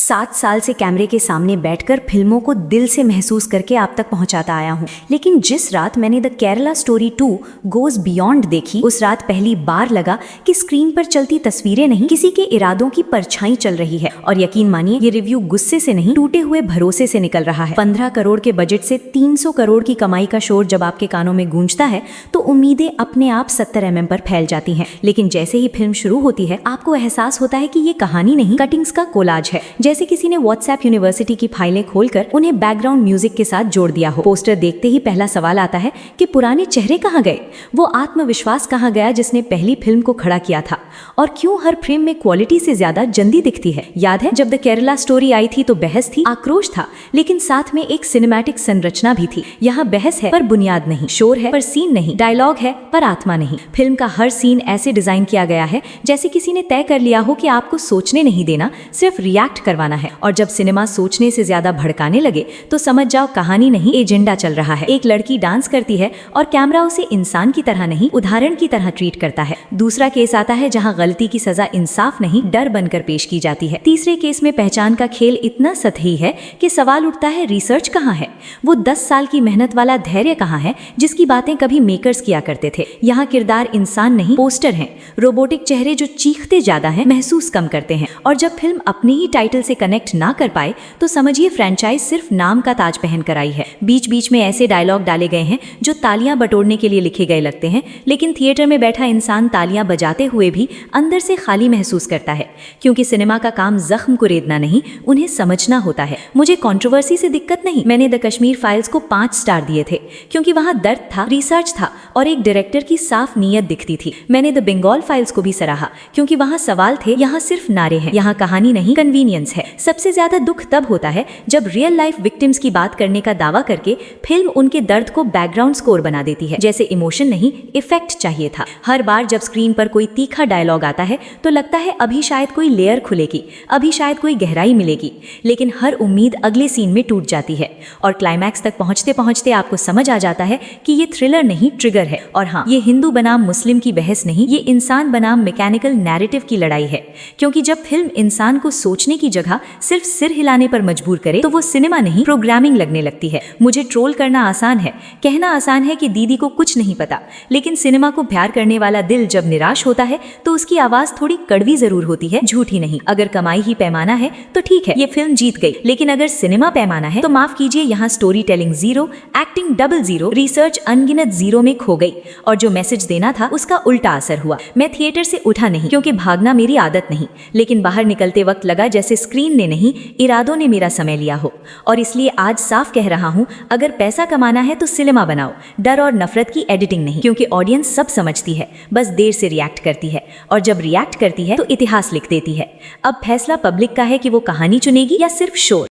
7 साल से कैमरे के सामने बैठकर फिल्मों को दिल से महसूस करके आप तक पहुंचाता आया हूं, लेकिन जिस रात मैंने the Kerala story 2 goes beyond देखी, उस रात पहली बार लगा कि स्क्रीन पर चलती तस्वीरें नहीं, किसी के इरादों की परछाई चल रही है। और यकीन मानिए, ये रिव्यू गुस्से से नहीं, टूटे हुए भरोसे से निकल रहा है। 15 करोड़ के बजट से 300 करोड़ की कमाई का शोर जब आपके कानों में गूंजता है तो उम्मीदें अपने आप 70 mm पर फैल जाती हैं। लेकिन जैसे ही फिल्म शुरू होती है, आपको एहसास होता है कि ये कहानी नहीं, कटिंग्स का कोलाज है। जैसे किसी ने व्हाट्सएप यूनिवर्सिटी की फाइलें खोलकर उन्हें बैकग्राउंड म्यूजिक के साथ जोड़ दिया हो। पोस्टर देखते ही पहला सवाल आता है कि पुराने चेहरे कहाँ गए, वो आत्मविश्वास कहाँ गया जिसने पहली फिल्म को खड़ा किया था, और क्यों हर फ्रेम में क्वालिटी से ज्यादा जल्दी दिखती है। याद है जब द केरला स्टोरी आई थी तो बहस थी, आक्रोश था, लेकिन साथ में एक सिनेमैटिक संरचना भी थी। यहाँ बहस है पर बुनियाद नहीं, शोर है पर सीन नहीं, डायलॉग है पर आत्मा नहीं। फिल्म का हर सीन ऐसे डिजाइन किया गया है जैसे किसी ने तय कर लिया हो कि आपको सोचने नहीं देना, सिर्फ रिएक्ट करवाना है। और जब सिनेमा सोचने से ज्यादा भड़काने लगे तो समझ जाओ कहानी नहीं, एजेंडा चल रहा है। एक लड़की डांस करती है और कैमरा उसे इंसान की तरह नहीं, उदाहरण की तरह ट्रीट करता है। दूसरा केस आता है जहां गलती की सजा इंसाफ नहीं, डर बनकर पेश की जाती है। तीसरे केस में पहचान का खेल इतना सतही है कि सवाल उठता है, रिसर्च कहाँ है? वो 10 साल की मेहनत वाला धैर्य कहाँ है जिसकी बातें कभी मेकर्स किया करते थे? यहाँ किरदार इंसान नहीं, पोस्टर हैं, रोबोटिक चेहरे जो चीखते ज्यादा हैं, महसूस कम करते हैं। और जब फिल्म अपने ही टाइटल से कनेक्ट ना कर पाए तो समझिए फ्रेंचाइज सिर्फ नाम का ताज पहन कर आई है। बीच बीच में ऐसे डायलॉग डाले गए हैं जो तालियां बटोरने के लिए लिखे गए लगते हैं, लेकिन थिएटर में बैठा इंसान तालियां बजाते हुए भी अंदर से खाली महसूस करता है, क्योंकि सिनेमा का काम जख्म को रेदना नहीं, उन्हें समझना होता है। मुझे कंट्रोवर्सी से दिक्कत नहीं, मैंने द कश्मीर फाइल्स को 5 स्टार दिए थे क्योंकि वहां दर्द था, रिसर्च था और एक डायरेक्टर की साफ नीयत दिखती थी। मैंने द बंगाल फाइल्स को भी सराहा क्योंकि वहां सवाल थे, यहाँ सिर्फ नारे हैं, यहाँ कहानी नहीं, कन्वीनियंस है। सबसे ज्यादा दुख तब होता है जब रियल लाइफ विक्टिम्स की बात करने का दावा करके फिल्म उनके दर्द को बैकग्राउंड स्कोर बना देती है, जैसे इमोशन नहीं, इफेक्ट चाहिए था। हर बार जब स्क्रीन पर कोई तीखा डायलॉग आता है तो लगता है अभी शायद कोई लेयर खुलेगी, अभी शायद कोई गहराई मिलेगी, लेकिन हर उम्मीद अगले सीन में टूट जाती है। और क्लाइमैक्स तक पहुंचते पहुंचते आपको समझ आ जाता है कि ये थ्रिलर नहीं, ट्रिगर है। और हाँ, ये हिंदू बनाम मुस्लिम की बहस नहीं, ये इंसान बनाम मैकेनिकल नैरेटिव की लड़ाई है। क्योंकि जब फिल्म इंसान को सोचने की जगह सिर्फ सिर हिलाने पर मजबूर करे तो वो सिनेमा नहीं, प्रोग्रामिंग लगने लगती है। मुझे ट्रोल करना आसान है, कहना आसान है कि दीदी को कुछ नहीं पता, लेकिन सिनेमा को प्यार करने वाला दिल जब निराश होता है तो उसकी आवाज थोड़ी कड़वी जरूर होती है, झूठी नहीं। अगर कमाई ही पैमाना है तो ठीक है, ये फिल्म जीत गई, लेकिन अगर सिनेमा पैमाना है तो माफ कीजिए, यहाँ story telling 0, acting double 0, research अनगिनत 0 में खो गई। और जो मैसेज देना था उसका उल्टा असर हुआ। मैं थिएटर से उठा नहीं क्योंकि भागना मेरी आदत नहीं, लेकिन बाहर निकलते वक्त लगा जैसे स्क्रीन ने नहीं, इरादों ने मेरा समय लिया हो। और इसलिए आज साफ कह रहा हूं, अगर पैसा कमाना है तो सिनेमा बनाओ, डर और नफरत की एडिटिंग नहीं, क्योंकि ऑडियंस सब समझती है, बस देर से रिएक्ट करती है, और जब रिएक्ट करती है तो इतिहास लिख देती है। अब फैसला पब्लिक का है कि वो कहानी चुनेगी या सिर्फ शोर।